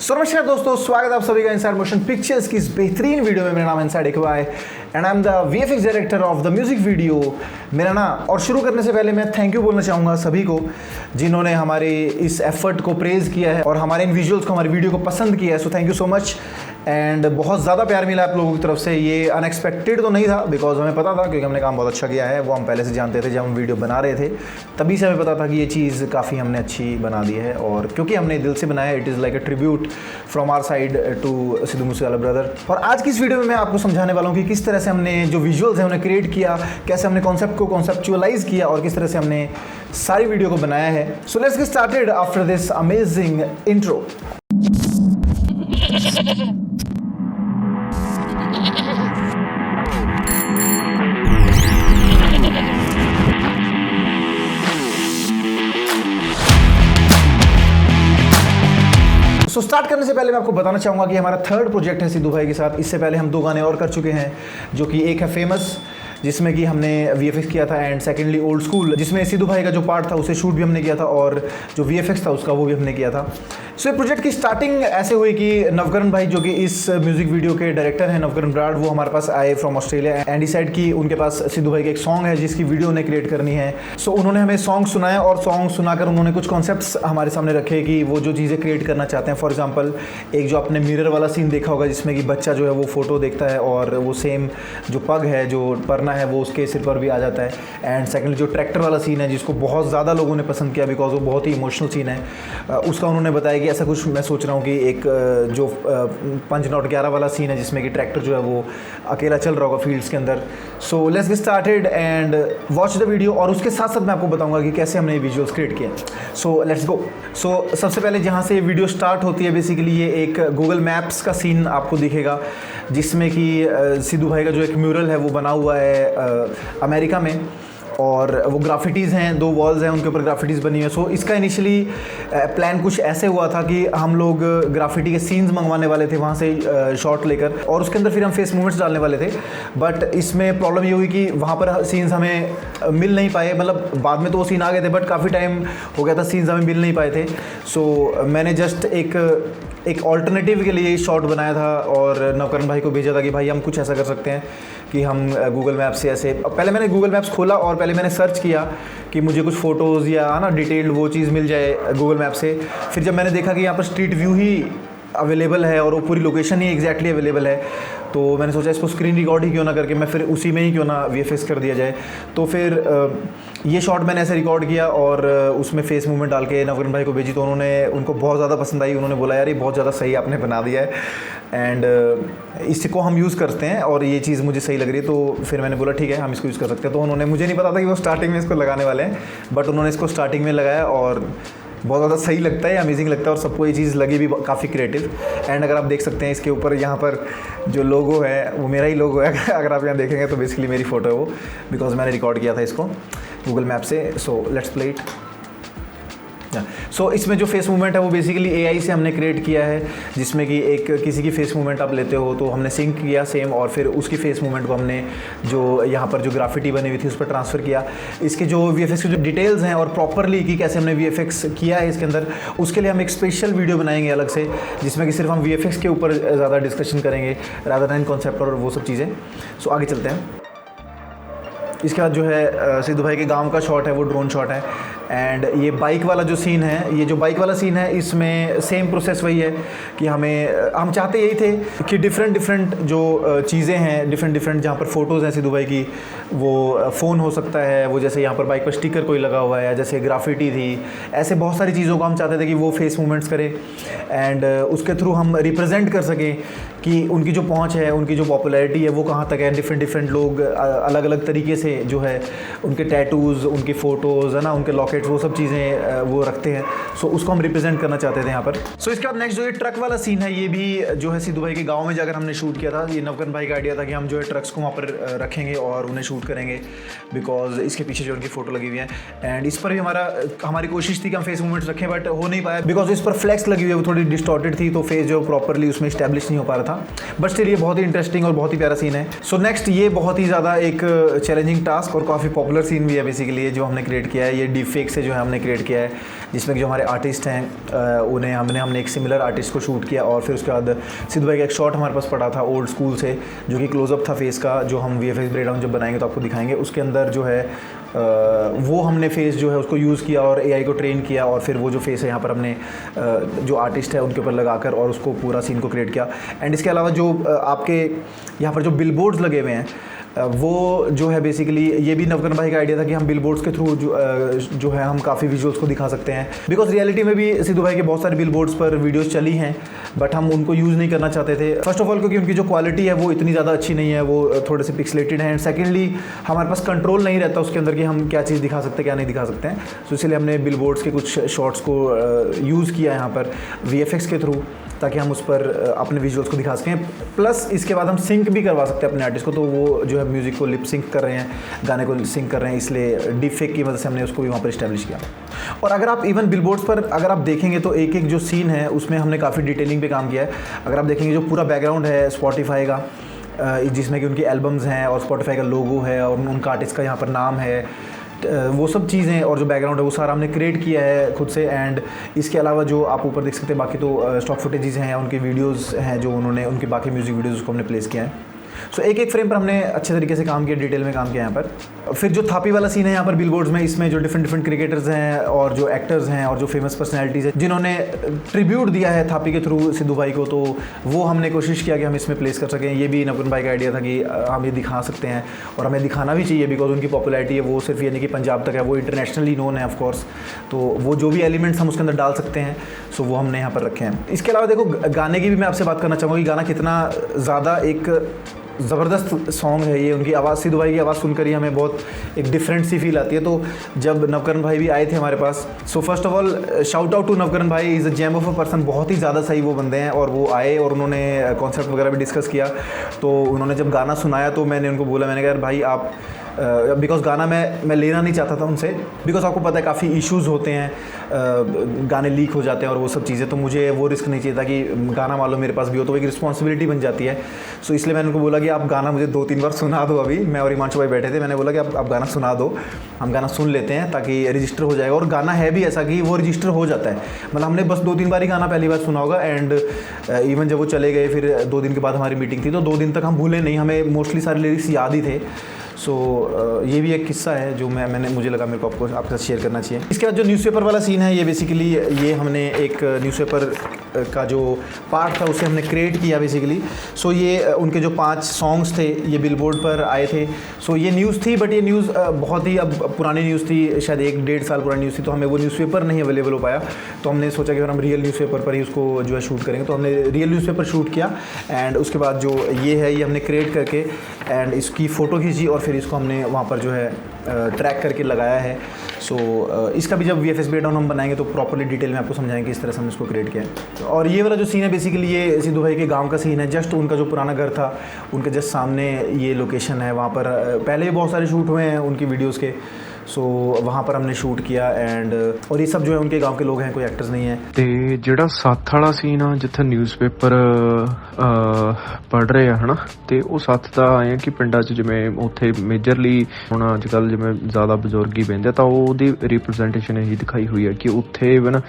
नमस्कार दोस्तों, स्वागत है आप सभी का इनसाइड मोशन पिक्चर्स की इस बेहतरीन वीडियो में। मेरा नाम inside Iqbal and I am the VFX director of the music video. मेरा नाम और शुरू करने से पहले मैं थैंक यू बोलना चाहूँगा सभी को जिन्होंने हमारे इस एफर्ट को प्रेज़ किया है और हमारे इन विजुअल्स को, हमारी वीडियो को पसंद किया है। So thank you so much and बहुत ज़्यादा प्यार मिला आप लोगों की तरफ से। ये अनएक्सपेक्टेड तो नहीं था बिकॉज हमें पता था, क्योंकि हमने काम बहुत अच्छा किया है, वो हम पहले से जानते थे। जब हम वीडियो बना रहे थे तभी से हमें पता था कि ये चीज़ काफ़ी हमने अच्छी बना दी है, और क्योंकि हमने दिल से बनाया, it is like a tribute from our side to Sidhu Moosewala brother. और आज की इस वीडियो में मैं आपको समझाने वाला हूँ कि किस तरह से हमने जो विजुअल्स हैं उन्हें क्रिएट किया, कैसे हमने कॉन्सेप्ट को कॉन्सेप्चुअलाइज किया और किस तरह से हमने सारी वीडियो को बनाया है। So let's get started after this amazing intro. तो स्टार्ट करने से पहले मैं आपको बताना चाहूँगा कि हमारा थर्ड प्रोजेक्ट है सिद्धू भाई के साथ। इससे पहले हम 2 गाने और कर चुके हैं, जो कि एक है फेमस जिसमें कि हमने वीएफएक्स किया था, एंड सेकेंडली ओल्ड स्कूल जिसमें सिद्धू भाई का जो पार्ट था उसे शूट भी हमने किया था, और जो वीएफएक्स था उसका वो भी हमने किया था। सो ये प्रोजेक्ट की स्टार्टिंग ऐसे हुई कि नवकरण भाई जो कि इस म्यूजिक वीडियो के डायरेक्टर हैं, नवकरण ब्राड, वो हमारे पास आए फ्रॉम ऑस्ट्रेलिया एंड डिसाइड की उनके पास सिद्धू भाई का एक सॉन्ग है जिसकी वीडियो उन्हें क्रिएट करनी है। सो उन्होंने हमें सॉन्ग सुनाया और सॉन्ग सुनाकर उन्होंने कुछ कॉन्सेप्ट्स हमारे सामने रखे कि वो जो चीज़ें क्रिएट करना चाहते हैं। फॉर एग्जाम्पल एक जो आपने मिरर वाला सीन देखा होगा जिसमें कि बच्चा जो है वो फोटो देखता है और वो सेम जो पग है, जो परना है, वो उसके सिर पर भी आ जाता है। एंड सेकेंडली जो ट्रैक्टर वाला सीन है जिसको बहुत ज़्यादा लोगों ने पसंद किया बिकॉज वो बहुत ही इमोशनल सीन है, उसका उन्होंने बताया कि ऐसा कुछ मैं सोच रहा हूँ कि एक जो 5-11 वाला सीन है जिसमें कि ट्रैक्टर जो है वो अकेला चल रहा होगा फील्ड्स के अंदर। So let's get started and watch the video, और उसके साथ साथ मैं आपको बताऊंगा कि कैसे हमने ये विजुअल्स क्रिएट किए। So let's go. सो सबसे पहले जहाँ से वीडियो स्टार्ट होती है बेसिकली ये एक गूगल मैप्स का सीन आपको दिखेगा जिसमें कि सिद्धू भाई का जो एक म्यूरल है वो बना हुआ है अमेरिका में, और वो ग्राफिटीज़ हैं, 2 वॉल्स हैं, उनके ऊपर ग्राफिटीज़ बनी है। सो इसका इनिशियली प्लान कुछ ऐसे हुआ था कि हम लोग ग्राफिटी के सीन्स मंगवाने वाले थे वहाँ से शॉट लेकर, और उसके अंदर फिर हम फेस मूवमेंट्स डालने वाले थे। बट इसमें प्रॉब्लम ये हुई कि वहाँ पर सीन्स हमें मिल नहीं पाए, मतलब बाद में तो वो सीन आ गए थे बट काफ़ी टाइम हो गया था, सीन्स हमें मिल नहीं पाए थे। सो मैंने जस्ट एक ऑल्टरनेटिव के लिए शॉट बनाया था और नवकरण भाई को भेजा था कि भाई हम कुछ ऐसा कर सकते हैं कि हम गूगल मैप से ऐसे, पहले मैंने गूगल मैप्स खोला और पहले मैंने सर्च किया कि मुझे कुछ फ़ोटोज़ या ना डिटेल्ड वो चीज़ मिल जाए गूगल मैप से। फिर जब मैंने देखा कि यहाँ पर स्ट्रीट व्यू ही अवेलेबल है और वो पूरी लोकेशन ही एग्जैक्टली अवेलेबल है, तो मैंने सोचा इसको स्क्रीन रिकॉर्ड ही क्यों ना करके मैं फिर उसी में ही क्यों ना वीएफएक्स कर दिया जाए। तो फिर ये शॉट मैंने ऐसे रिकॉर्ड किया और उसमें फेस मूवमेंट डाल के नवकरण भाई को भेजी, तो उनको बहुत ज़्यादा पसंद आई। उन्होंने बोला यार ये बहुत ज़्यादा सही आपने बना दिया है एंड इसको हम यूज़ करते हैं और ये चीज़ मुझे सही लग रही है। तो फिर मैंने बोला ठीक है हम इसको यूज़ कर सकते हैं। तो उन्होंने, मुझे नहीं पता था कि वो स्टार्टिंग में इसको लगाने वाले हैं, बट उन्होंने इसको स्टार्टिंग में लगाया और बहुत ज़्यादा सही लगता है, अमेजिंग लगता है, और सबको ये चीज़ लगी भी काफ़ी क्रिएटिव। एंड अगर आप देख सकते हैं इसके ऊपर यहाँ पर जो लोगो है वो मेरा ही लोगो है। अगर आप यहाँ देखेंगे तो बेसिकली मेरी फ़ोटो है वो, बिकॉज मैंने रिकॉर्ड किया था इसको गूगल मैप से। So let's play it. So इसमें जो फेस मूवमेंट है वो बेसिकली एआई से हमने क्रिएट किया है, जिसमें कि एक किसी की फेस मूवमेंट आप लेते हो तो हमने सिंक किया सेम, और फिर उसकी फेस मूवमेंट को हमने जो यहाँ पर जो ग्राफिटी बनी हुई थी उस पर ट्रांसफ़र किया। इसके जो वीएफएक्स की जो डिटेल्स हैं और प्रॉपरली कि कैसे हमने वीएफएक्स किया है इसके अंदर, उसके लिए हम एक स्पेशल वीडियो बनाएंगे अलग से, जिसमें कि सिर्फ हम वीएफएक्स के ऊपर ज़्यादा डिस्कशन करेंगे रादर दैन कॉन्सेप्ट और वो सब चीज़ें। सो आगे चलते हैं। इसके बाद जो है सिद्धू भाई के गांव का शॉट है, वो ड्रोन शॉट है। एंड ये बाइक वाला जो सीन है, ये जो बाइक वाला सीन है इसमें सेम प्रोसेस वही है कि हम चाहते यही थे कि डिफरेंट जो चीज़ें हैं, डिफरेंट जहाँ पर फ़ोटोज़ हैं सिद्धू भाई की, वो फ़ोन हो सकता है, वो जैसे यहाँ पर बाइक पर स्टिकर कोई लगा हुआ है, जैसे ग्राफिटी थी, ऐसे बहुत सारी चीज़ों को हम चाहते थे कि वो फेस मूवमेंट्स करें एंड उसके थ्रू हम रिप्रेजेंट कर सकें कि उनकी जो पहुँच है, उनकी जो पॉपुलैरिटी है वो कहाँ तक है। डिफरेंट लोग अलग अलग तरीके से जो है उनके टैटूज़, उनकी फ़ोटोज़ है ना, उनके लॉकेट, वो सब चीज़ें वो रखते हैं। सो उसको हम रिप्रेजेंट करना चाहते थे यहाँ पर। सो इसके बाद नेक्स्ट जो ये ट्रक वाला सीन है, ये भी जो है सिद्धू भाई के गांव में जाकर हमने शूट किया था। ये नवकरण भाई का आइडिया था कि हम जो है ट्रक्स को वहाँ पर रखेंगे और उन्हें शूट करेंगे, बिकॉज इसके पीछे जो उनकी फ़ोटो लगी हुई है। एंड इस पर भी हमारी कोशिश थी कि हम फेस मूवमेंट्स रखें, बट हो नहीं पाया बिकॉज इस पर फ्लैक्स लगी हुई है, वो थोड़ी डिस्टॉर्टेड थी, तो फेस जो प्रॉपरली उसमें स्टैब्लिश नहीं हो पा रहा था। बट स्टिल ये बहुत ही इंटरेस्टिंग और बहुत ही प्यारा सीन है। सो नेक्स्ट ये बहुत ही ज़्यादा एक चैलेंजिंग टास्क और काफ़ी पॉपुलर सीन भी है बेसिकली, जो हमने क्रिएट किया है। ये डीप फेक टेक से जो है हमने क्रिएट किया है, जिसमें कि जो हमारे आर्टिस्ट हैं उन्हें हमने एक सिमिलर आर्टिस्ट को शूट किया। और फिर उसके बाद सिद्धू भाई का एक शॉट हमारे पास पड़ा था ओल्ड स्कूल से, जो कि क्लोजअप था फेस का, जो हम VFX ब्रेकडाउन जब बनाएंगे तो आपको दिखाएंगे। उसके अंदर जो है वो हमने फेस जो है उसको यूज़ किया और AI को ट्रेन किया, और फिर वो जो फेस है यहाँ पर हमने जो आर्टिस्ट है उनके ऊपर लगाकर और उसको पूरा सीन को क्रिएट किया। एंड इसके अलावा जो आपके यहाँ पर जो बिलबोर्ड्स लगे हुए हैं वो जो है बेसिकली ये भी नवकरण भाई का आइडिया था कि हम बिलबोर्ड्स के थ्रू जो है हम काफ़ी विजुअल्स को दिखा सकते हैं, बिकॉज रियलिटी में भी सिद्धू भाई के बहुत सारे बिलबोर्ड्स पर वीडियोस चली हैं, बट हम उनको यूज़ नहीं करना चाहते थे। फर्स्ट ऑफ ऑल क्योंकि उनकी जो क्वालिटी है वो इतनी ज़्यादा अच्छी नहीं है, वो थोड़े से पिक्सलेटेड हैं, एंड सेकेंडली हमारे पास कंट्रोल नहीं रहता उसके अंदर कि हम क्या चीज़ दिखा सकते हैं क्या नहीं दिखा सकते हैं। तो इसलिए हमने बिलबोर्ड्स के कुछ शॉट्स को यूज़ किया यहाँ पर VFX के थ्रू, ताकि हम उस पर अपने विजुअल्स को दिखा सकें। प्लस इसके बाद हम सिंक भी करवा सकते हैं अपने आर्टिस्ट को, तो वो जो है म्यूज़िक को लिप सिंक कर रहे हैं, गाने को सिंक कर रहे हैं, इसलिए डीप फेक की मदद से हमने उसको भी वहाँ पर इस्टेब्लिश किया। और अगर आप इवन बिलबोर्ड्स पर अगर आप देखेंगे तो एक एक जो सीन है उसमें हमने काफ़ी डिटेलिंग पे काम किया है। अगर आप देखेंगे जो पूरा बैकग्राउंड है स्पॉटिफाई का, जिसमें कि उनकी एल्बम्स हैं और स्पॉटिफाई का लोगो है और उनका आर्टिस्ट का यहाँ पर नाम है, वो सब चीज़ें और जो बैकग्राउंड है वो सारा हमने क्रिएट किया है खुद से। एंड इसके अलावा जो आप ऊपर देख सकते हैं बाकी तो स्टॉक फुटेजेस हैं, उनकी वीडियोस हैं जो उन्होंने उनके बाकी म्यूज़िक वीडियोज़ को हमने प्लेस किया है। सो एक एक फ्रेम पर हमने अच्छे तरीके से काम किया, डिटेल में काम किया यहाँ पर। फिर जो थापी वाला सीन है यहाँ पर बिलबोर्ड्स में, इसमें जो डिफरेंट क्रिकेटर्स हैं और जो एक्टर्स हैं और जो फेमस पर्सनैलिटीज़ हैं जिन्होंने ट्रिब्यूट दिया है थापी के थ्रू सिद्धू भाई को, तो वो हमने कोशिश किया कि हम इसमें प्लेस कर सकें। ये भी नवकरण भाई का आइडिया था कि हम ये दिखा सकते हैं और हमें दिखाना भी चाहिए, बिकॉज उनकी पॉपुलैरिटी है वो सिर्फ यानी कि पंजाब तक है, वो इंटरनेशनली नोन है ऑफकोर्स। तो वो जो भी एलिमेंट्स हम उसके अंदर डाल सकते हैं सो वो हमने यहाँ पर रखे हैं। इसके अलावा देखो गाने की भी मैं आपसे बात करना चाहूँगा कि गाना कितना ज़्यादा एक ज़बरदस्त सॉन्ग है ये। उनकी आवाज़, सिद्धू भाई की आवाज़ सुनकर ही हमें बहुत एक डिफरेंट सी फील आती है। तो जब नवकरण भाई भी आए थे हमारे पास, so first of all shout out to Navkaran भाई, is a gem of a person, बहुत ही ज़्यादा सही वो बंदे हैं। और वो आए और उन्होंने कॉन्सेप्ट वगैरह भी डिस्कस किया। तो उन्होंने जब गाना सुनाया तो मैंने उनको बोला, मैंने कहा यार भाई आप बिकॉज़ गाना मैं लेना नहीं चाहता था उनसे, बिकॉज़ आपको पता है काफ़ी इश्यूज़ होते हैं, गाने लीक हो जाते हैं और वो सब चीज़ें, तो मुझे वो रिस्क नहीं चाहिए था कि गाना मान लो मेरे पास भी हो तो एक रिस्पॉन्सिबिलिटी बन जाती है। सो इसलिए मैंने उनको बोला कि आप गाना मुझे 2-3 बार सुना दो। अभी मैं और हिमांशु भाई बैठे थे, मैंने बोला कि आप गाना सुना दो, हम गाना सुन लेते हैं ताकि रजिस्टर हो जाएगा। और गाना है भी ऐसा कि वो रजिस्टर हो जाता है, मतलब हमने बस 2-3 बार ही गाना पहली बार सुना होगा। एंड इवन जब वो चले गए फिर 2 दिन के बाद हमारी मीटिंग थी, तो 2 दिन तक हम भूले नहीं, हमें मोस्टली सारे लिरिक्स याद ही थे। सो ये भी एक किस्सा है जो मुझे लगा मेरे को आपके साथ शेयर करना चाहिए। इसके बाद जो न्यूज़पेपर वाला सीन है, ये बेसिकली ये हमने एक न्यूज़पेपर का जो पार्ट था उसे हमने क्रिएट किया बेसिकली। सो ये उनके जो 5 सॉन्ग्स थे ये बिलबोर्ड पर आए थे। सो ये न्यूज़ थी, बट ये न्यूज़ बहुत ही अब पुरानी न्यूज़ थी, शायद 1-1.5 साल पुरानी न्यूज़ थी, तो हमें वो न्यूज़पेपर नहीं अवेलेबल हो पाया। तो हमने सोचा कि अगर हम रियल न्यूज़पेपर पर ही उसको जो है शूट करेंगे, तो हमने रियल न्यूज़पेपर शूट किया। एंड उसके बाद जो ये है ये हमने क्रिएट करके एंड इसकी फ़ोटो खींची और फिर इसको हमने वहाँ पर जो है ट्रैक करके लगाया है। सो इसका भी जब VFX ब्रेकडाउन हम बनाएंगे तो प्रॉपर्ली डिटेल में आपको समझाएंगे कि इस तरह से हमने इसको क्रिएट किया है। और ये वाला जो सीन है बेसिकली ये सिद्धू भाई के गांव का सीन है। जस्ट उनका जो पुराना घर था उनके जस्ट सामने ये लोकेशन है। वहाँ पर पहले भी बहुत सारे शूट हुए हैं उनकी वीडियोज़ के। सो वहाँ पर हमने शूट किया एंड और ये सब जो है उनके गांव के लोग हैं, कोई एक्टर्स नहीं है। ਤੇ ਜਿਹੜਾ ਸੱਥ ਵਾਲਾ ਸੀਨ ਆ ਜਿੱਥੇ ਨਿਊਜ਼ਪੇਪਰ ਪੜ੍ਹ ਰਹੇ ਆ ਹਨਾ, ਤੇ ਉਹ ਸੱਥ ਦਾ ਆਏ ਆ ਕਿ ਪਿੰਡਾਂ 'ਚ ਜਿਵੇਂ ਉੱਥੇ ਮੇਜਰਲੀ ਹੁਣ ਅੱਜ ਕੱਲ੍ਹ ਜਿਵੇਂ ਜ਼ਿਆਦਾ ਬਜ਼ੁਰਗ ਹੀ ਬਹਿੰਦੇ ਤਾਂ ਉਹਦੀ ਰਿਪਰੈਜ਼ੈਂਟੇਸ਼ਨ ਇਹੀ ਦਿਖਾਈ ਹੋਈ ਹੈ ਕਿ ਉੱਥੇ ਇਵਨ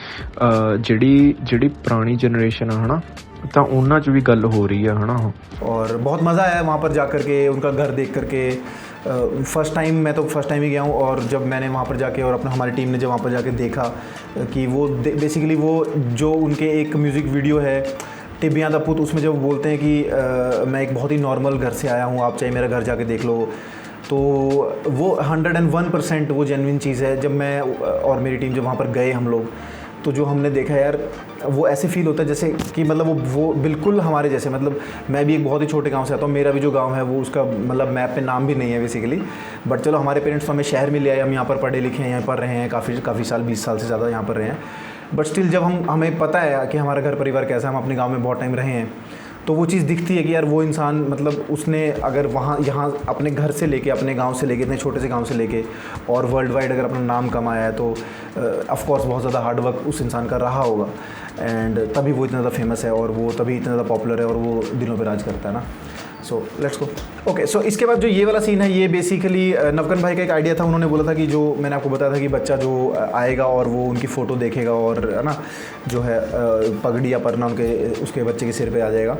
ਜਿਹੜੀ ਪੁਰਾਣੀ ਜਨਰੇਸ਼ਨ ਆ ਹਨਾ ਤਾਂ ਉਹਨਾਂ 'ਚ ਵੀ ਗੱਲ ਹੋ ਰਹੀ ਆ ਹਨਾ। और बहुत मज़ा आया वहाँ पर जा कर के उनका घर देख कर के। फ़र्स्ट टाइम मैं तो फ़र्स्ट टाइम ही गया हूँ, और जब मैंने वहाँ पर जाके और हमारी टीम ने जब वहाँ पर जाके देखा कि वो बेसिकली वो जो उनके एक म्यूज़िक वीडियो है टिबियां दा पुत, उसमें जब बोलते हैं कि मैं एक बहुत ही नॉर्मल घर से आया हूँ, आप चाहे मेरा घर जाके देख लो, तो वो 101% वो जेन्युइन चीज़ है। जब मैं और मेरी टीम जब वहाँ पर गए हम लोग, तो जो हमने देखा यार वो ऐसे फील होता है जैसे कि मतलब वो बिल्कुल हमारे जैसे, मतलब मैं भी एक बहुत ही छोटे गांव से आता हूँ, मेरा भी जो गांव है वो उसका मतलब मैप पे नाम भी नहीं है बेसिकली। बट चलो हमारे पेरेंट्स तो हमें शहर में ले आए, हम यहाँ पर पढ़े लिखे हैं, यहाँ पर रहे हैं काफ़ी साल, 20 साल से ज़्यादा यहाँ पर रहे हैं। बट स्टिल जब हमें पता है कि हमारा घर परिवार कैसा है, हम अपने गाँव में बहुत टाइम रहे हैं, तो वो चीज़ दिखती है कि यार वो इंसान मतलब उसने अगर वहाँ यहाँ अपने घर से लेके, अपने गांव से लेके, इतने छोटे से गांव से लेके और वर्ल्ड वाइड अगर अपना नाम कमाया है, तो ऑफ कोर्स बहुत ज़्यादा हार्ड वर्क उस इंसान का रहा होगा। एंड तभी वो इतना ज़्यादा फेमस है और वो तभी इतना ज़्यादा पॉपुलर है और वो दिलों पे राज करता है ना। So let's go. ओके, सो इसके बाद जो ये वाला सीन है ये बेसिकली नवकन भाई का एक आइडिया था। उन्होंने बोला था कि जो मैंने आपको बताया था कि बच्चा जो आएगा और वो उनकी फ़ोटो देखेगा और है ना जो है पगड़ी या परना उनके उसके बच्चे के सिर पे आ जाएगा।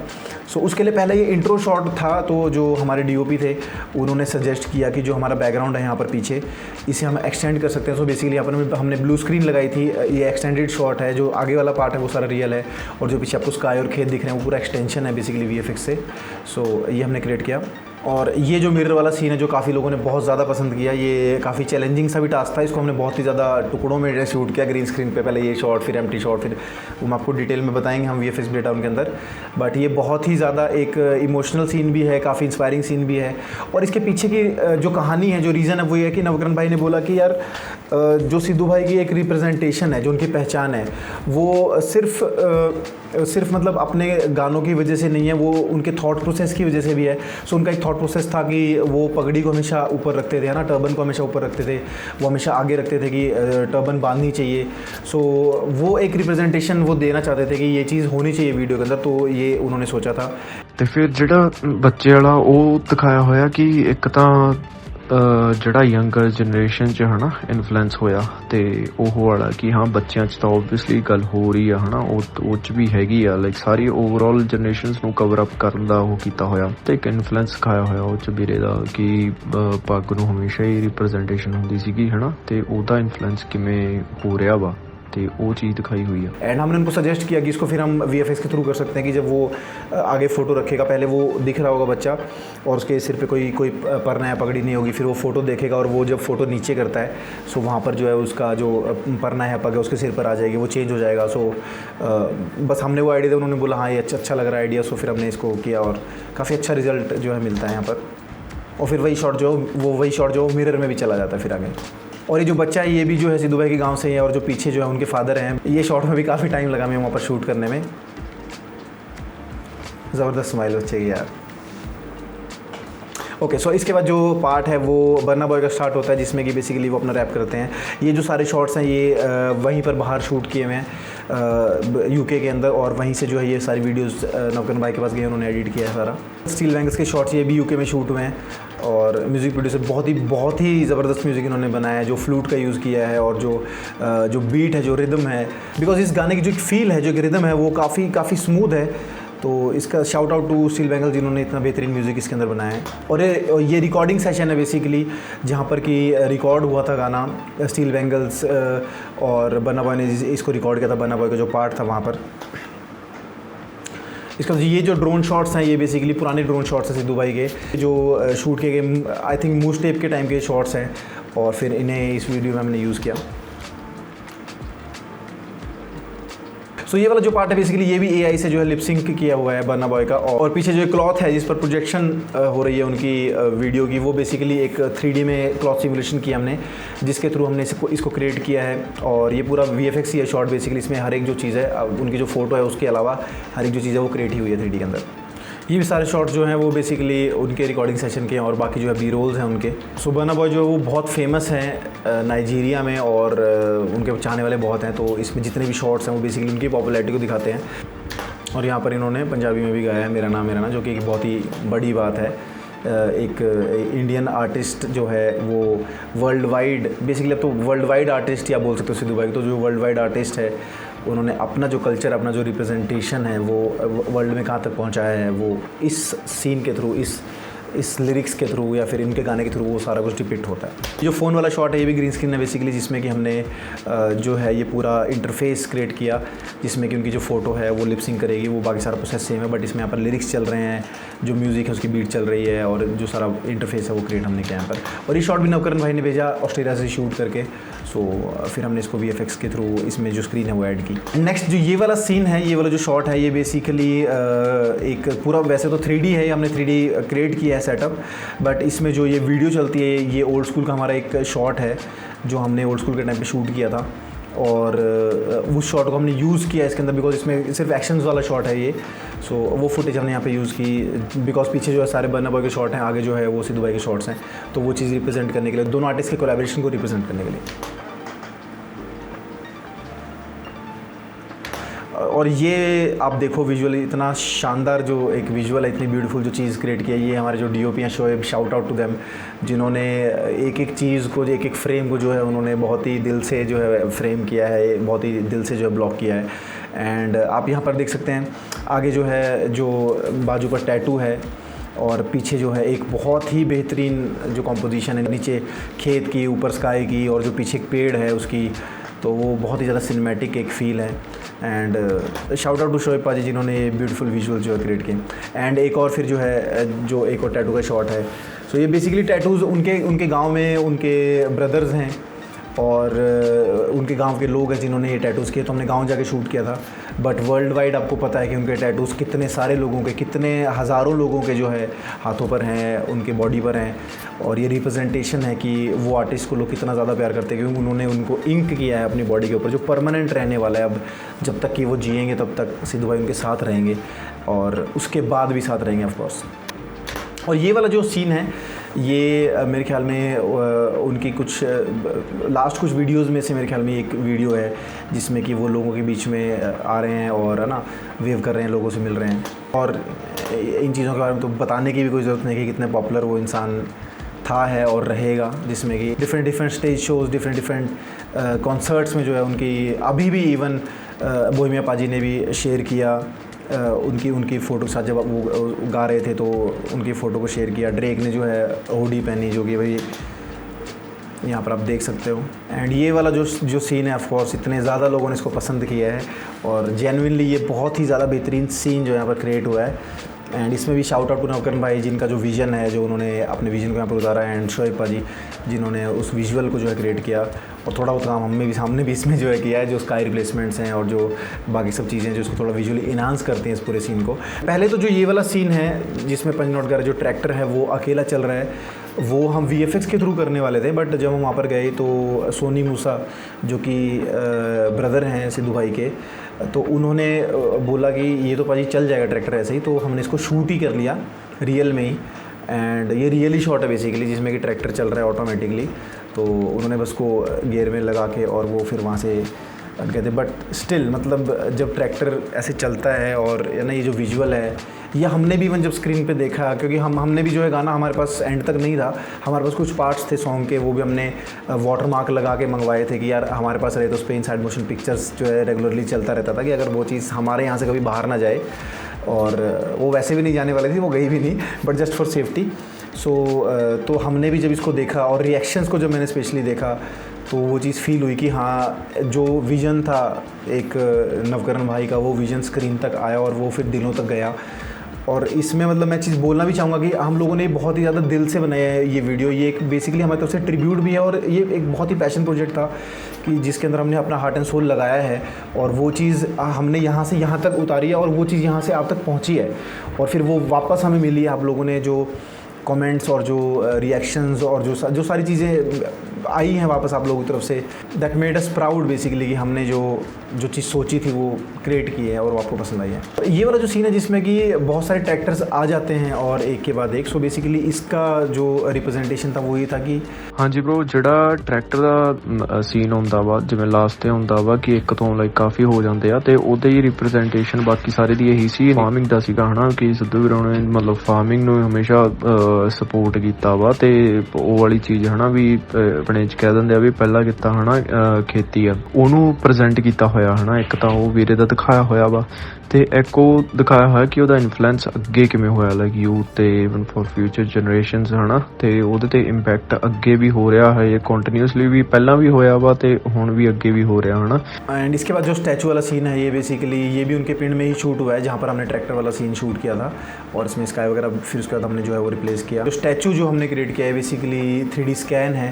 सो उसके लिए पहले ये इंट्रो शॉट था, तो जो हमारे डीओपी थे उन्होंने सजेस्ट किया कि जो हमारा बैकग्राउंड है यहाँ पर पीछे इसे हम एक्सटेंड कर सकते हैं। सो बेसिकली यहाँ पर हमने ब्लू स्क्रीन लगाई थी। ये एक्सटेंडेड शॉट है, जो आगे वाला पार्ट है वो सारा रियल है और जो पीछे आपको स्काई और खेत दिख रहे हैं वो पूरा एक्सटेंशन है बेसिकली वीएफएक्स से। सो ये हमने क्रिएट किया। और ये जो मिरर वाला सीन है जो काफ़ी लोगों ने बहुत ज़्यादा पसंद किया, ये काफ़ी चैलेंजिंग सा भी टास्क था। इसको हमने बहुत ही ज़्यादा टुकड़ों में शूट किया ग्रीन स्क्रीन पे, पहले ये शॉट फिर एम्प्टी शॉट, फिर वो हम आपको डिटेल में बताएंगे हम वीएफएक्स ब्रेकडाउन के अंदर। बट ये बहुत ही ज़्यादा एक इमोशनल सीन भी है, काफ़ी इंस्पायरिंग सीन भी है। और इसके पीछे की जो कहानी है, जो रीज़न है वो ये है कि नवकरण भाई ने बोला कि यार जो सिद्धू भाई की एक रिप्रेजेंटेशन है, जो उनकी पहचान है, वो सिर्फ मतलब अपने गानों की वजह से नहीं है, वो उनके थॉट प्रोसेस की वजह से भी है। सो उनका एक थॉट प्रोसेस था कि वो पगड़ी को हमेशा ऊपर रखते थे, है ना, टर्बन को हमेशा ऊपर रखते थे, वो हमेशा आगे रखते थे कि टर्बन बांधनी चाहिए। सो वो एक रिप्रेजेंटेशन वो देना चाहते थे कि ये चीज़ होनी चाहिए वीडियो के अंदर, तो ये उन्होंने सोचा था। ਤੇ ਫਿਰ ਜਿਹੜਾ ਬੱਚੇ ਵਾਲਾ ਉਹ ਦਿਖਾਇਆ ਹੋਇਆ ਕਿ ਇੱਕ ਤਾਂ ਜਿਹੜਾ ਯੰਗਰ ਜਨਰੇਸ਼ਨ 'ਚ ਹੈ ਨਾ ਇਨਫਲੂਐਂਸ ਹੋਇਆ, ਤੇ ਉਹ ਵਾਲਾ ਕਿ ਹਾਂ ਬੱਚਿਆਂ 'ਚ ਤਾਂ ਓਬਵੀਅਸਲੀ ਗੱਲ ਹੋ ਰਹੀ ਆ, ਹੈ ਨਾ, ਉਹ 'ਚ ਵੀ ਹੈਗੀ ਆ, ਲਾਈਕ ਸਾਰੀ ਓਵਰਆਲ ਜਨਰੇਸ਼ਨਸ ਨੂੰ ਕਵਰ ਅਪ ਕਰਨ ਦਾ ਉਹ ਕੀਤਾ ਹੋਇਆ। ਤੇ ਇੱਕ ਇਨਫਲੂਐਂਸ ਦਿਖਾਇਆ ਹੋਇਆ ਉਹ 'ਚ ਵੀਰੇ ਦਾ ਕਿ ਪੱਗ ਨੂੰ ਹਮੇਸ਼ਾ ਹੀ ਰਿਪਰੈਜ਼ੈਂਟੇਸ਼ਨ ਹੁੰਦੀ ਸੀਗੀ, ਹੈ ਨਾ, ਤੇ ਉਹਦਾ ਇਨਫਲੂਐਂਸ ਕਿਵੇਂ ਹੋ ਰਿਹਾ ਵਾ, तो वो चीज़ दिखाई हुई है। एंड हमने उनको सजेस्ट किया कि इसको फिर हम वीएफएक्स के थ्रू कर सकते हैं कि जब वो आगे फ़ोटो रखेगा, पहले वो दिख रहा होगा बच्चा और उसके सिर पे कोई परना या पगड़ी नहीं होगी, फिर वो फ़ोटो देखेगा और वो जब फ़ोटो नीचे करता है सो वहाँ पर जो है उसका जो परना है पग है उसके सिर पर आ जाएगी, वो चेंज हो जाएगा। सो बस हमने वो आइडिया, उन्होंने बोला हाँ ये अच्छा लग रहा है आइडिया। सो फिर हमने इसको किया और काफ़ी अच्छा रिजल्ट जो है मिलता है यहाँ पर। और फिर वही शॉट जो मिरर में भी चला जाता है फिर आगे। और ये जो बच्चा है ये भी जो है सिद्धू भाई के गांव से ही है, और जो पीछे जो है उनके फादर हैं। ये शॉट में भी काफ़ी टाइम लगा मैं वहाँ पर शूट करने में। ज़बरदस्त स्माइल बच्चे की यार। ओके, सो इसके बाद जो पार्ट है वो बर्ना बॉय का स्टार्ट होता है, जिसमें कि बेसिकली वो अपना रैप करते हैं। ये जो सारे शॉट्स हैं ये वहीं पर बाहर शूट किए हुए हैं यूके के अंदर, और वहीं से जो है ये सारी वीडियोस नवकरण भाई के पास गए, उन्होंने एडिट किया है सारा। स्टील बैंगल्स के शॉट्स ये भी यूके में शूट हुए हैं, और म्यूज़िक प्रोड्यूसर बहुत ही ज़बरदस्त म्यूज़िक इन्होंने बनाया है, जो फ्लूट का यूज़ किया है और जो बीट है, जो रिदम है, बिकॉज इस गाने की जो फील है, जो रिदम है वो काफ़ी स्मूथ है। तो इसका shout out to steel bangles जिन्होंने इतना बेहतरीन म्यूज़िक इसके अंदर बनाया है। और ये रिकॉर्डिंग सेशन है बेसिकली, जहाँ पर कि रिकॉर्ड हुआ था गाना स्टील बैंगल्स और बर्ना बॉय ने इसको रिकॉर्ड किया था। बर्ना बॉय का जो पार्ट था वहाँ पर इसका ये जो ड्रोन शॉट्स हैं ये बेसिकली पुराने ड्रोन शॉट्स हैं सिद्धू भाई के, जो शूट किए गए आई थिंक मूस टेप के टाइम के शॉट्स हैं, और फिर इन्हें इस वीडियो में हमने यूज़ किया। सो ये वाला जो पार्ट है बेसिकली ये भी एआई से जो है लिपसिंक किया हुआ है बर्ना बॉय का। और पीछे जो क्लॉथ है जिस पर प्रोजेक्शन हो रही है उनकी वीडियो की, वो बेसिकली एक 3D में क्लॉथ सिमुलेशन किया हमने, जिसके थ्रू हमने इसको क्रिएट किया है। और ये पूरा VFX ही है शॉट बेसिकली, इसमें हर एक जो चीज़ है उनकी जो फ़ोटो है उसके अलावा हर एक जो चीज़ है वो क्रिएट ही हुई है 3D के अंदर। ये भी सारे शॉट्स जो हैं वो बेसिकली उनके रिकॉर्डिंग सेशन के हैं, और बाकी जो है बी रोल्स हैं उनके। सो बर्ना बॉय जो है वो बहुत फेमस हैं नाइजीरिया में, और उनके चाहने वाले बहुत हैं। तो इसमें जितने भी शॉट्स हैं वो बेसिकली उनकी पॉपुलैरिटी को दिखाते हैं। और यहाँ पर इन्होंने पंजाबी में भी गाया है मेरा नाम जो कि एक बहुत ही बड़ी बात है। एक इंडियन आर्टिस्ट जो है वो वर्ल्ड वाइड, बेसिकली अब तो वर्ल्ड वाइड आर्टिस्ट या बोल सकते हो सिद्धू भाई, तो जो वर्ल्ड वाइड आर्टिस्ट है उन्होंने अपना जो कल्चर, अपना जो रिप्रेजेंटेशन है वो वर्ल्ड में कहाँ तक पहुँचाया है, वो इस सीन के थ्रू, इस लिरिक्स के थ्रू या फिर इनके गाने के थ्रू वो सारा कुछ डिपिक्ट होता है। जो फ़ोन वाला शॉट है ये भी ग्रीन स्क्रीन है बेसिकली, जिसमें कि हमने जो है ये पूरा इंटरफेस क्रिएट किया, जिसमें कि उनकी जो फ़ोटो है वो लिपसिंग करेगी, वो बाकी सारा प्रोसेस सेम है, बट इसमें यहाँ पर लिरिक्स चल रहे हैं, जो म्यूज़िक है उसकी बीट चल रही है, और जो सारा इंटरफेस है वो क्रिएट हमने किया यहाँ पर। और ये शॉट भी नवकरण भाई ने भेजा ऑस्ट्रेलिया से शूट करके। सो फिर हमने इसको VFX के थ्रू इसमें जो स्क्रीन है वो ऐड की। नेक्स्ट जो ये वाला सीन है, ये वाला जो शॉट है, ये बेसिकली एक पूरा वैसे तो 3D है, हमने 3D क्रिएट किया है सेटअप, बट इसमें जो ये वीडियो चलती है ये ओल्ड स्कूल का हमारा एक शॉट है जो हमने ओल्ड स्कूल के टाइम पे शूट किया था, और उस शॉट को हमने यूज़ किया इसके अंदर, बिकॉज इसमें सिर्फ एक्शंस वाला शॉट है ये। सो वो फुटेज हमने यहाँ पे यूज़ की, बिकॉज पीछे जो है सारे बर्ना बॉय के शॉट हैं, आगे जो है वो सिद्धू भाई के शॉट्स हैं, तो वो चीज़ रिप्रेजेंट करने के लिए, दोनों आर्टिस्ट के कोलैबोरेशन को रिप्रेजेंट करने के लिए। और ये आप देखो विजुअल इतना शानदार जो एक विजुअल है, इतनी ब्यूटीफुल जो चीज़ क्रिएट की है, ये हमारे जो डीओपी हैं Shoaib, shout out to them, जिन्होंने एक एक चीज़ को, एक एक फ्रेम को जो है उन्होंने बहुत ही दिल से जो है फ्रेम किया है, बहुत ही दिल से जो है ब्लॉक किया है। एंड आप यहाँ पर देख सकते हैं आगे जो है जो बाजू पर टैटू है और पीछे जो है एक बहुत ही बेहतरीन जो कॉम्पोजिशन है, नीचे खेत की, ऊपर स्काई की, और जो पीछे एक पेड़ है उसकी, तो वो बहुत ही ज़्यादा सिनेमैटिक एक फ़ील है। And shout out to Shoaib paaji जिन्होंने ये ब्यूटीफुल विजुअल जो है क्रिएट किए। एंड एक और फिर जो है जो एक और टैटू का शॉट है, सो ये बेसिकली टैटूज़ उनके गांव में उनके ब्रदर्स हैं और उनके गांव के लोग हैं जिन्होंने ये टैटूज़ किए, तो हमने गांव जाके शूट किया था। बट वर्ल्ड वाइड आपको पता है कि उनके टैटूज़ कितने सारे लोगों के, कितने हज़ारों लोगों के जो है हाथों पर हैं, उनके बॉडी पर हैं, और ये रिप्रेजेंटेशन है कि वो आर्टिस्ट को लोग कितना ज़्यादा प्यार करते हैं, क्योंकि उन्होंने उनको इंक किया है अपनी बॉडी के ऊपर, जो परमानेंट रहने वाला है। अब जब तक कि वो जिएंगे तब तक सिद्धू भाई उनके साथ रहेंगे और उसके बाद भी साथ रहेंगे ऑफ कोर्स। और ये वाला जो सीन है ये मेरे ख्याल में उनकी कुछ लास्ट कुछ वीडियोस में से मेरे ख्याल में एक वीडियो है जिसमें कि वो लोगों के बीच में आ रहे हैं और है ना वेव कर रहे हैं, लोगों से मिल रहे हैं। और इन चीज़ों के बारे में तो बताने की भी कोई ज़रूरत नहीं कि कितने पॉपुलर वो इंसान था, है और रहेगा, जिसमें कि different stage shows, different concerts में जो है उनकी अभी भी इवन बोहेमिया पाजी ने भी शेयर किया उनकी फ़ोटो के साथ, जब वो गा रहे थे तो उनकी फ़ोटो को शेयर किया। ड्रेक ने जो है हुडी पहनी, जो कि भाई यहाँ पर आप देख सकते हो। एंड ये वाला जो सीन है ऑफ कोर्स इतने ज़्यादा लोगों ने इसको पसंद किया है और जेन्युइनली ये बहुत ही ज़्यादा बेहतरीन सीन जो यहाँ पर क्रिएट हुआ है। एंड इसमें भी शाउट आउट टू नवकरण भाई जिनका जो विज़न है, जो उन्होंने अपने विज़न को यहाँ पर उतारा है, एंड शोएब पाजी जिन्होंने उस विजुअल को जो है क्रिएट किया, और थोड़ा बहुत काम हमने भी इसमें जो है किया है, जो स्काई रिप्लेसमेंट्स हैं और जो बाकी सब चीज़ें जो उसको थोड़ा विजुअली इन्हांस करते हैं इस पूरे सीन को। पहले तो जो ये वाला सीन है जिसमें पंजनोट का जो ट्रैक्टर है वो अकेला चल रहा है, वो हम VFX के थ्रू करने वाले थे, बट जब हम वहाँ पर गए तो सोनी मूसा जो कि ब्रदर हैं सिद्धू भाई के, तो उन्होंने बोला कि ये तो पाजी चल जाएगा ट्रैक्टर ऐसे ही, तो हमने इसको शूट ही कर लिया रियल में ही। एंड ये रियली शॉट है बेसिकली जिसमें कि ट्रैक्टर चल रहा है ऑटोमेटिकली, तो उन्होंने बस को गियर में लगा के और वो फिर वहाँ से कहते। बट स्टिल मतलब जब ट्रैक्टर ऐसे चलता है और या ना ये जो विजुअल है, ये हमने भी इवन जब स्क्रीन पे देखा, क्योंकि हमने भी जो है गाना हमारे पास एंड तक नहीं था, हमारे पास कुछ पार्ट्स थे सॉन्ग के, वो भी हमने वाटर मार्क लगा के मंगवाए थे कि यार हमारे पास रहे तो उस पर इनसाइड मोशन पिक्चर्स जो है रेगुलरली चलता रहता था कि अगर वो चीज़ हमारे यहाँ से कभी बाहर ना जाए, और वो वैसे भी नहीं जाने वाली थी, वो गई भी नहीं, बट जस्ट फॉर सेफ्टी। तो हमने भी जब इसको देखा और रिएक्शंस को जब मैंने स्पेशली देखा, तो वो चीज़ फील हुई कि हाँ जो विज़न था एक नवकरण भाई का, वो विज़न स्क्रीन तक आया और वो फिर दिलों तक गया। और इसमें मतलब मैं चीज़ बोलना भी चाहूँगा कि हम लोगों ने बहुत ही ज़्यादा दिल से बनाया है ये वीडियो। ये एक बेसिकली हमारी तरफ से ट्रिब्यूट भी है और ये एक बहुत ही पैशन प्रोजेक्ट था कि जिसके अंदर हमने अपना हार्ट एंड सोल लगाया है, और वो चीज़ हमने यहाँ से यहाँ तक उतारी है और वो चीज़ यहाँ से आप तक पहुँची है, और फिर वो वापस हमें मिली है। आप लोगों ने जो कमेंट्स और जो रिएक्शंस और जो सारी चीज़ें आई हैं वापस आप लोगों की तरफ से, that made us proud basically कि हमने जो चीज़ सोची थी वो क्रिएट की है और वो आपको पसंद आई है। ये वाला जो सीन है जिसमें कि बहुत सारे ट्रैक्टर्स आ जाते हैं और एक के बाद एक, सो बेसिकली इसका जो रिप्रेजेंटेशन था वो ये था कि हाँ जी ब्रो, ਜਿਹੜਾ ਟਰੈਕਟਰ ਦਾ ਸੀਨ ਹੁੰਦਾ ਵਾ ਜਿਵੇਂ ਲਾਸਟ ਤੇ ਹੁੰਦਾ ਵਾ ਕਿ ਇੱਕ ਤੋਂ ਲਾਈਕ ਕਾਫੀ ਹੋ ਜਾਂਦੇ ਆ, ਤੇ ਉਹਦੇ ਹੀ ਰਿਪਰੈਜ਼ੈਂਟੇਸ਼ਨ ਬਾਕੀ ਸਾਰੇ ਦੀ ਇਹੀ ਸੀ। ਫਾਰਮਿੰਗ ਦਾ ਸੀਗਾ ਹਨਾ ਕਿ ਸਿੱਧੂ ਵੀਰਾਂ ਨੇ ਮਤਲਬ ਫਾਰਮਿੰਗ ਨੂੰ ਹਮੇਸ਼ਾ ਸਪੋਰਟ ਕੀਤਾ ਵਾ, ਤੇ ਉਹ ਵਾਲੀ ਚੀਜ਼ ਹਨਾ ਵੀ ਆਪਣੇ ਚ ਕਹਿ ਦਿੰਦੇ ਆ ਵੀ ਪਹਿਲਾਂ ਕੀਤਾ ਹਨਾ ਖੇਤੀ ਆ, ਉਹਨੂੰ ਪ੍ਰੈਜ਼ੈਂਟ ਕੀਤਾ ਹੋਇਆ ਹਨਾ। ਇੱਕ ਤਾਂ ਉਹ ਵੀਰੇ ਦਾ ਦਿਖਾਇਆ ਹੋਇਆ ਵਾ, ਤੇ ਇੱਕ ਉਹ ਦਿਖਾਇਆ ਹੋਇਆ ਕਿ ਉਹਦਾ ਇਨਫਲੂਐਂਸ ਅੱਗੇ ਕਿਵੇਂ ਹੋਇਆ ਲਾਈਕ ਯੂਥ ਤੇ ਇਵਨ ਫॉर ਫਿਊਚਰ ਜਨਰੇਸ਼ਨਸ ਹਨਾ, ਤੇ ਉਹਦੇ ਤੇ ਇੰਪੈਕਟ ਅੱਗੇ भी हो रहा है, ये कंटिन्यूसली भी पहला भी होया वा ते हुण भी अगे भी हो रहा है ना। एंड इसके बाद जो स्टैचू वाला सीन है ये बेसिकली ये भी उनके पिंड में ही शूट हुआ है जहाँ पर हमने ट्रैक्टर वाला सीन शूट किया था, और इसमें स्काई वगैरह फिर उसके बाद हमने जो है वो रिप्लेस किया। जो स्टैचू जो हमने क्रिएट किया है बेसिकली 3D स्कैन है,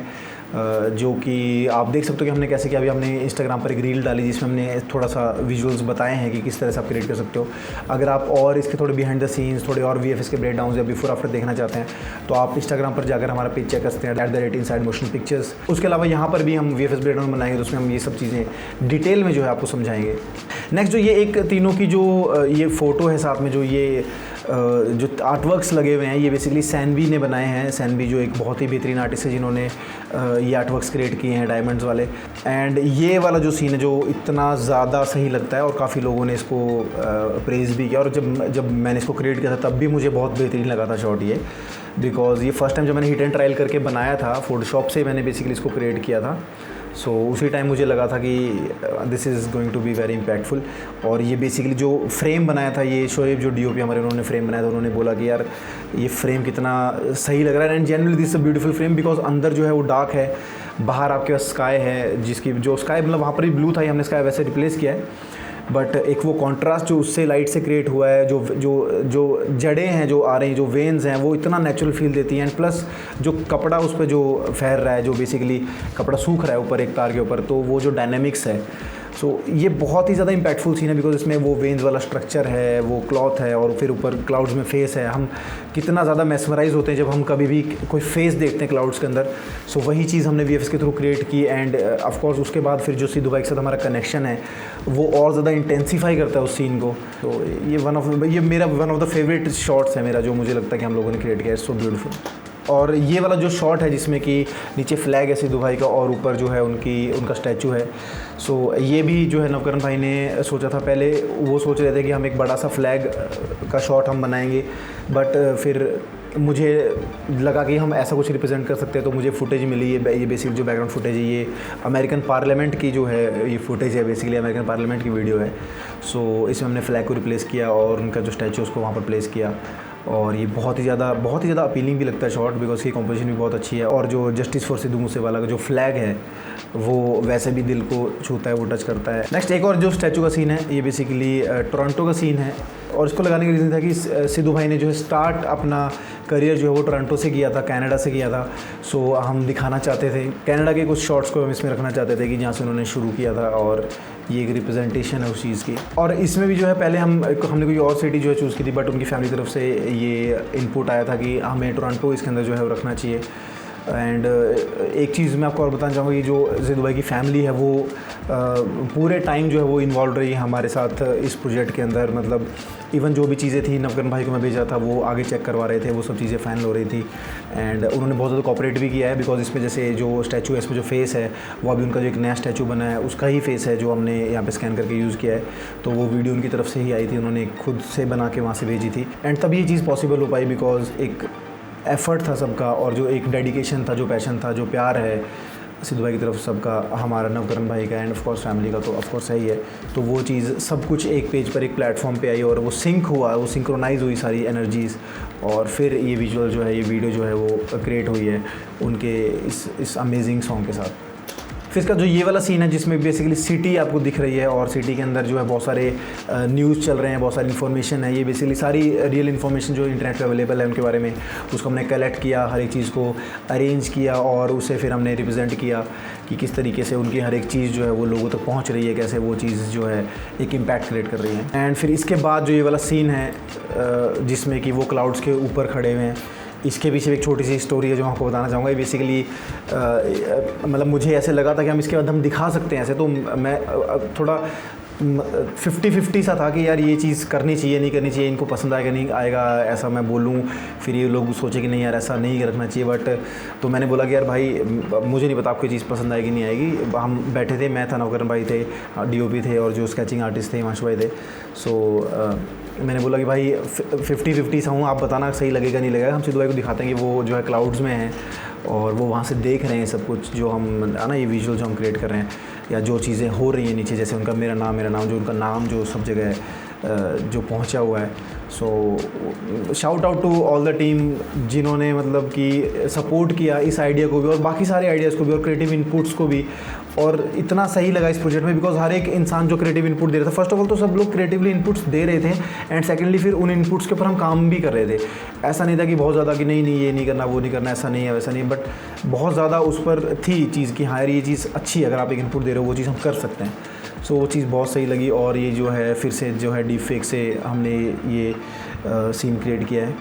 जो कि आप देख सकते हो कि हमने कैसे किया। अभी हमने इंस्टाग्राम पर एक रील डाली जिसमें हमने थोड़ा सा विजुअल्स बताए हैं कि किस तरह से आप क्रिएट कर सकते हो। अगर आप और इसके थोड़े बिहाइंड द सीन्स, थोड़े और VFX के ब्रेकडाउन या बिफोर आफ्टर देखना चाहते हैं तो आप इंस्टाग्राम पर जाकर हमारा पेज चेक कर सकते हैं @InsideMotionPictures। उसके अलावा यहाँ पर भी हम VFX ब्रेकडाउन बनाएंगे तो उसमें हम ये सब चीज़ें डिटेल में जो है आपको समझाएंगे। नेक्स्ट जो ये एक तीनों की जो ये फ़ोटो है साथ में, जो ये जो आर्टवर्क्स लगे हुए हैं ये बेसिकली सैनवी ने बनाए हैं। सैनवी जो एक बहुत ही बेहतरीन आर्टिस्ट है जिन्होंने ये आर्टवर्क्स क्रिएट किए हैं डायमंड्स वाले। एंड ये वाला जो सीन है जो इतना ज़्यादा सही लगता है और काफ़ी लोगों ने इसको प्रेज़ भी किया। और जब मैंने इसको क्रिएट किया था तब भी मुझे बहुत बेहतरीन लगा था शॉट ये, बिकॉज़ ये फर्स्ट टाइम जब मैंने हिट एंड ट्रायल करके बनाया था फोटोशॉप से मैंने बेसिकली इसको क्रिएट किया था। सो उसी टाइम मुझे लगा था कि this is going to be very impactful. और ये बेसिकली जो फ्रेम बनाया था, ये शोएब जो डीओपी हमारे उन्होंने फ्रेम बनाया था, उन्होंने बोला कि यार ये फ्रेम कितना सही लग रहा है। And generally this a beautiful frame because अंदर जो है वो डार्क है, बाहर आपके पास स्काई है, जिसकी जो स्काई मतलब वहाँ पर भी ब्लू था, हमने स्काई वैसे रिप्लेस किया है। बट एक वो कॉन्ट्रास्ट जो उससे लाइट से क्रिएट हुआ है, जो जड़ें हैं जो आ रही हैं, जो वेन्स हैं, वो इतना नेचुरल फील देती हैं। एंड प्लस जो कपड़ा उस पर जो फैल रहा है, जो बेसिकली कपड़ा सूख रहा है ऊपर एक तार के ऊपर, तो वो जो डायनेमिक्स है, सो ये बहुत ही ज़्यादा इंपैक्टफुल सीन है बिकॉज इसमें वो वेन्स वाला स्ट्रक्चर है, वो क्लॉथ है और फिर ऊपर क्लाउड्स में फेस है। हम कितना ज़्यादा मेस्मराइज होते हैं जब हम कभी भी कोई फेस देखते हैं क्लाउड्स के अंदर। सो वही चीज़ हमने वीएफएक्स के थ्रू क्रिएट की। एंड ऑफ कोर्स उसके बाद फिर जो सिद्धू भाई के साथ हमारा कनेक्शन है वो और ज़्यादा इंटेंसीफाई करता है उस सीन को। तो ये मेरा one of the favourite shots है मेरा, जो मुझे लगता है कि हम लोगों ने क्रिएट किया है। So beautiful. और ये वाला जो शॉट है जिसमें कि नीचे फ्लैग है सिद्धू भाई का और ऊपर जो है उनका स्टैचू है। सो ये भी जो है नवकरण भाई ने सोचा था। पहले वो सोच रहे थे कि हम एक बड़ा सा फ्लैग का शॉट हम बनाएंगे, बट फिर मुझे लगा कि हम ऐसा कुछ रिप्रेजेंट कर सकते हैं। तो मुझे फुटेज मिली, ये बेसिकली जो बैकग्राउंड फुटेज है ये अमेरिकन पार्लियामेंट की जो है ये फुटेज है, बेसिकली अमेरिकन पार्लियामेंट की वीडियो है। सो इसमें हमने फ्लैग को रिप्लेस किया और उनका जो स्टैचू उसको वहाँ पर प्लेस किया। और ये बहुत ही ज़्यादा अपीलिंग भी लगता है शॉट, बिकॉज की कॉम्पोजिशन भी बहुत अच्छी है। और जो जस्टिस फॉर सिद्धू मूसेवाला का जो फ्लैग है वो वैसे भी दिल को छूता है, वो टच करता है। नेक्स्ट एक और जो स्टैचू का सीन है ये बेसिकली टोरंटो का सीन है। और इसको लगाने का रीज़न था कि सिद्धू भाई ने जो है स्टार्ट अपना करियर जो है वो टोरंटो से किया था, कनाडा से किया था। सो हम दिखाना चाहते थे कनाडा के कुछ शॉट्स को हम इसमें रखना चाहते थे कि जहाँ से उन्होंने शुरू किया था, और ये एक रिप्रेजेंटेशन है उस चीज़ की। और इसमें भी जो है पहले हमने कोई और सिटी जो है चूज़ की थी, बट उनकी फैमिली तरफ से ये इनपुट आया था कि हमें टोरंटो इसके अंदर जो है वो रखना चाहिए। एंड एक चीज़ मैं आपको और बताना चाहूँगा कि जो सिद्धू भाई की फैमिली है वो पूरे टाइम जो है वो इन्वॉल्व रही है हमारे साथ इस प्रोजेक्ट के अंदर। मतलब इवन जो भी चीज़ें थी नवकरण भाई को मैं भेजा था वो आगे चेक करवा रहे थे, वो सब चीज़ें फाइनल हो रही थी। एंड उन्होंने बहुत ज़्यादा कोऑपरेट भी किया है बिकॉज इसमें जैसे जो स्टैचू है इसमें जो फेस है वो अभी उनका जो एक नया स्टैचू बना है उसका ही फेस है जो हमने यहाँ पे स्कैन करके यूज़ किया है। तो वो वीडियो उनकी तरफ से ही आई थी, उन्होंने खुद से बना के वहाँ से भेजी थी। एंड तब ये चीज़ पॉसिबल हो पाई बिकॉज एक एफ़र्ट था सबका और जो एक डेडिकेशन था, जो पैशन था, जो प्यार है सिद्धू भाई की तरफ सबका, हमारा नवकरण भाई का एंड ऑफ कोर्स फैमिली का, तो ऑफ कोर्स सही है। तो वो चीज़ सब कुछ एक पेज पर एक प्लेटफॉर्म पे आई और वो सिंक हुआ, वो सिंक्रोनाइज़ हुई सारी एनर्जीज़, और फिर ये विजुअल जो है, ये वीडियो जो है वो क्रिएट हुई है उनके इस अमेजिंग सॉन्ग के साथ। फिर इसका जो ये वाला सीन है जिसमें बेसिकली सिटी आपको दिख रही है और सिटी के अंदर जो है बहुत सारे न्यूज़ चल रहे हैं, बहुत सारी इन्फॉर्मेशन है। ये बेसिकली सारी रियल इन्फॉर्मेशन जो इंटरनेट पे अवेलेबल है उनके बारे में, उसको हमने कलेक्ट किया, हर एक चीज़ को अरेंज किया और उसे फिर हमने रिप्रेजेंट किया कि किस तरीके से उनकी हर एक चीज़ जो है वो लोगों तक पहुँच रही है, कैसे वो चीज़ जो है एक इम्पैक्ट क्रिएट कर रही है। एंड फिर इसके बाद जो ये वाला सीन है जिसमें कि वो क्लाउड्स के ऊपर खड़े हुए हैं, इसके पीछे एक छोटी सी स्टोरी है जो मैं आपको बताना चाहूँगा। ये बेसिकली मतलब मुझे ऐसे लगा था कि हम इसके बाद हम दिखा सकते हैं ऐसे, तो मैं थोड़ा 50-50 सा था कि यार ये चीज़ करनी चाहिए नहीं करनी चाहिए, इनको पसंद आएगा नहीं आएगा, ऐसा मैं बोलूँ फिर ये लोग सोचे कि नहीं यार ऐसा नहीं रखना चाहिए। बट तो मैंने बोला कि यार भाई मुझे नहीं पता आपको ये चीज़ पसंद आएगी नहीं आएगी। हम बैठे थे, मैं था, नवकरण भाई थे, डीओपी थे और जो स्केचिंग आर्टिस्ट थे हिमांशु भाई थे। सो मैंने बोला कि भाई 50-50 सा हूँ, आप बताना सही लगेगा नहीं लगेगा। हम सिद्धू भाई को दिखाते हैं कि वो जो है क्लाउड्स में हैं और वो वहाँ से देख रहे हैं सब कुछ जो हम है ना, ये विजुअल जो हम क्रिएट कर रहे हैं या जो चीज़ें हो रही हैं नीचे, जैसे उनका मेरा नाम जो उनका नाम जो सब जगह जो पहुँचा हुआ है। So shout out to all the team जिन्होंने मतलब कि सपोर्ट किया इस आइडिया को भी और बाकी सारे आइडियाज़ को भी और क्रिएटिव इनपुट्स को भी। और इतना सही लगा इस प्रोजेक्ट में बिकॉज हर एक इंसान जो क्रिएटिव इनपुट दे रहा था, फर्स्ट ऑफ ऑल तो सब लोग क्रिएटिवली इनपुट्स दे रहे थे एंड सेकेंडली फिर उन इनपुट्स के ऊपर हम काम भी कर रहे थे। ऐसा नहीं था कि बहुत ज़्यादा कि नहीं ये नहीं करना वो नहीं करना, ऐसा नहीं है वैसा नहीं, बट बहुत ज़्यादा उस पर थी चीज़ कि हाँ यार ये चीज़ अच्छी है, अगर आप एक इनपुट दे रहे हो वो चीज़ हम कर सकते हैं। सो वो चीज़ बहुत सही लगी। और ये जो है फिर से जो है डीप फेक से हमने ये सीन क्रिएट किया है।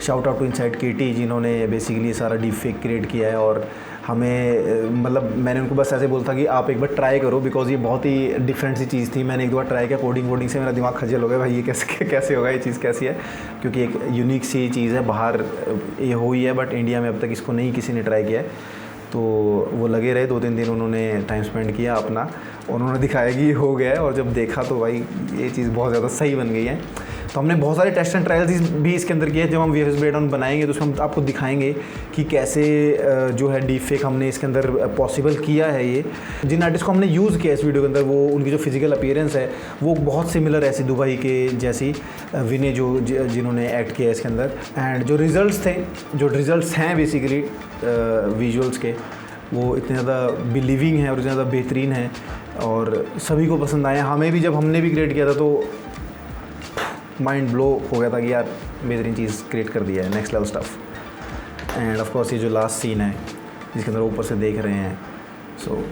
शाउट आउट टू इनसाइड केटी जिन्होंने बेसिकली सारा डीप फेक क्रिएट किया है और हमें मतलब मैंने उनको बस ऐसे बोला था कि आप एक बार ट्राई करो, बिकॉज ये बहुत ही डिफरेंट सी चीज़ थी। मैंने एक दो बार ट्राई किया, कोडिंग से मेरा दिमाग खजल हो गया, भाई ये कैसे होगा, ये चीज़ कैसी है, क्योंकि एक यूनिक सी चीज़ है, बाहर ये हुई है बट इंडिया में अब तक इसको नहीं किसी ने ट्राई किया है। तो वो लगे रहे 2-3 दिन, उन्होंने टाइम स्पेंड किया अपना, उन्होंने दिखाया कि ये हो गया है, और जब देखा तो भाई ये चीज़ बहुत ज़्यादा सही बन गई है। तो हमने बहुत सारे टेस्ट एंड ट्रायल्स भी इसके अंदर किए हैं। जब हम VFX ब्रेकडाउन बनाएंगे तो उसमें हम आपको दिखाएंगे कि कैसे जो है डीप फेक हमने इसके अंदर पॉसिबल किया है। ये जिन आर्टिस्ट को हमने यूज़ किया इस वीडियो के अंदर, वो उनकी जो फिजिकल अपीयरेंस है वो बहुत सिमिलर है सिद्धू भाई के जैसी, विनय जिन्होंने एक्ट किया इसके अंदर। एंड जो रिज़ल्ट्स हैं बेसिकली विजुअल्स के, वो इतने ज़्यादा बिलीविंग हैं और इतने ज़्यादा बेहतरीन हैं और सभी को पसंद आए। हमें भी, जब हमने भी क्रिएट किया था तो माइंड ब्लो हो गया था कि यार बेहतरीन चीज़ क्रिएट कर दिया है, next level stuff. End of course ये जो लास्ट सीन है जिसके अंदर ऊपर से देख रहे हैं, सो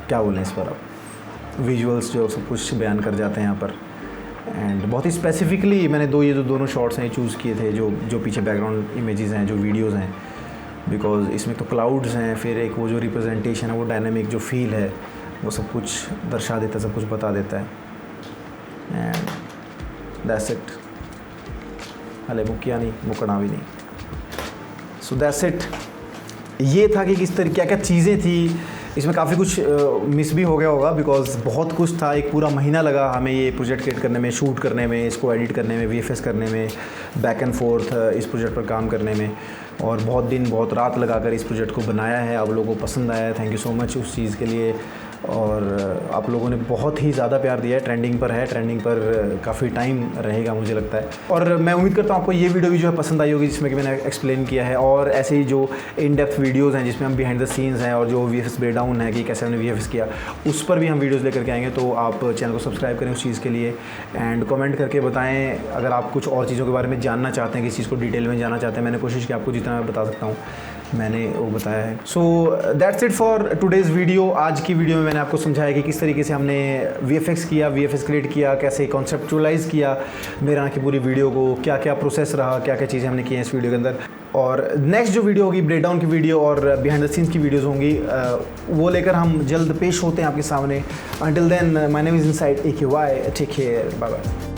क्या बोलें इस पर, अब विजुअल्स जो सब कुछ बयान कर जाते हैं यहाँ पर। एंड बहुत ही स्पेसिफिकली मैंने जो दोनों शॉट्स हैं चूज़ किए थे, जो पीछे बैकग्राउंड इमेजेस हैं, जो वीडियोज़ हैं, बिकॉज इसमें तो क्लाउड्स हैं, फिर एक वो जो रिप्रेजेंटेशन है, वो डायनामिक जो फील है, वो सब कुछ दर्शा देता है, सब कुछ बता देता है। And that's it. हले मुकिया नहीं, मुकना भी नहीं। So that's it. ये था कि किस तरह क्या क्या चीज़ें थी इसमें। काफ़ी कुछ मिस भी हो गया होगा, बिकॉज बहुत कुछ था। एक पूरा महीना लगा हमें ये प्रोजेक्ट क्रिएट करने में, शूट करने में, इसको एडिट करने में, VFX करने में, बैक एंड फोर्थ इस प्रोजेक्ट पर काम करने में, और बहुत दिन बहुत रात लगाकर इस प्रोजेक्ट को बनाया है। आप लोगों को पसंद आया है, थैंक यू सो मच उस चीज़ के लिए। और आप लोगों ने बहुत ही ज़्यादा प्यार दिया है। ट्रेंडिंग पर काफ़ी टाइम रहेगा मुझे लगता है। और मैं उम्मीद करता हूँ आपको ये वीडियो भी जो है पसंद आई होगी, जिसमें कि मैंने एक्सप्लेन किया है। और ऐसे ही जो इन डेप्थ वीडियोज़ हैं जिसमें हम बिहाइंड द सीन्स हैं, और जो VFX ब्रेकडाउन है कि कैसे हमने VFX किया, उस पर भी हम वीडियोज़ लेकर के आएंगे। तो आप चैनल को सब्सक्राइब करें उस चीज़ के लिए, एंड कमेंट करके बताएं अगर आप कुछ और चीज़ों के बारे में जानना चाहते हैं, किस चीज़ को डिटेल में जानना चाहते हैं। मैंने कोशिश की आपको जितना मैं बता सकता हूँ मैंने वो बताया है। So that's it for today's video. आज की वीडियो में मैंने आपको समझाया कि किस तरीके से हमने VFX किया, VFX क्रिएट किया, कैसे कॉन्सेप्चुअलाइज़ किया मेरा की पूरी वीडियो को, क्या क्या प्रोसेस रहा, क्या क्या चीज़ें हमने की हैं इस वीडियो के अंदर। और नेक्स्ट जो वीडियो होगी ब्रेकडाउन की वीडियो और बिहाइंड द सीन्स की वीडियोज़ होंगी, वो लेकर हम जल्द पेश होते हैं आपके सामने। Until then my name is inside AKY, take care, bye bye.